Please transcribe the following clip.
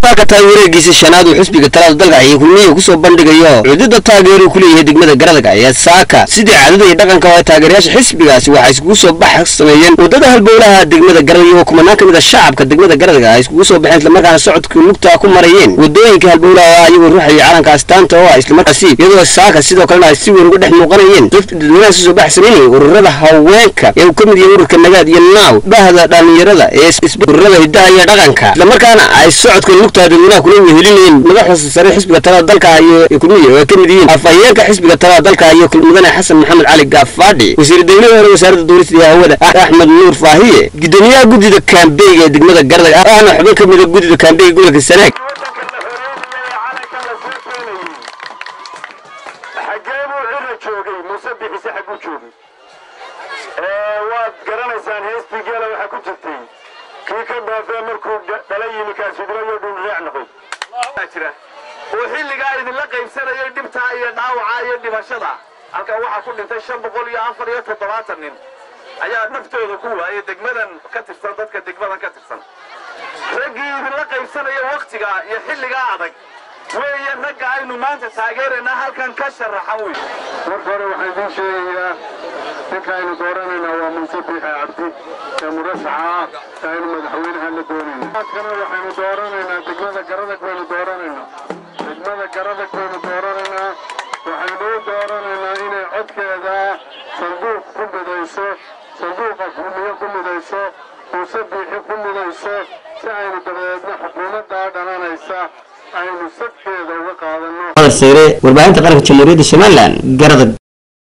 ka taageeraygiisa shanaad uu xisbiga talada dalka ay kulmiye ku soo bandhigayo cidda taageero ku leeyahay degmada Garadaga ee saaka sidii caadada iyo dhaqanka waa taageerayaasha xisbigaasi waxay isku soo bax sameeyeen wadada halbowlaha degmada Garadaga oo kumanaan kamid ah shacabka degmada Garadaga ay isku soo baxeen isla markaana socodkii lugta ku marayeen wadooyinka halbowlaha ayagoo ruuxay calanka astaanta oo isla markaasi iyadoo saaka sidoo kale ay si weyn uga dhex muuqanayeen dadweynaha soo bax sameeyay ururada haweenka ee ku mid yahay ururka nagaad iyo naaw bahda dhalinyarada ee ururada hidaha iyo dhaqanka isla markaana ay socodka lugta dadweynaha kula wehelinayeen madaxda sare xisbiga talada dalka iyo kulmiye oo kamid yihiin afayeenka xisbiga talada dalka iyo kulmudane xasan maxamed cali gaafadhi wasiir dawladda wasaaradda dawladda hawada axmed nuur faahiye gudoomiyaha gudida kaambeeyga ee degmada Garadaga ahna xubin kamid ah gudida kaambeeyga gobolka Sanaag waad garanaysaan heestigeela waxa ku jirtay kii ka dhaafay markuu dhalayimi ka sidirayo dhul raac noqday jira oo xilliga idin la qaybsanayay dhibta iyo dhaawaca iyo dhibashada halka waxa ku dhintay 574 nin ayaa naftooda ku waayay degmadan ka tirsan dadka degmadan ka tirsan ragii idin la qaybsanayay waqtiga iyo xilliga adag weeye ragga aynu maanta taageerana halkan ka sharaxan weey markore waxaan idin sheegayaa كانوا دورنا ومنصبي عبدي كمرشحة كانوا مدحوين هالدورين كانوا وحنا دورنا تجمع كردك وين دورنا تجمع كردك وين دورنا وحنا دورنا هنا عد كذا صندوق كل بدايسه صندوق حكومية كل بدايسه وسبي كل بدايسه سعيد بدأنا حكومة دارنا نيسا أي مسك كذا وقعدنا هذا السيرة والبعض تقرأ كمريض الشمال لان جرد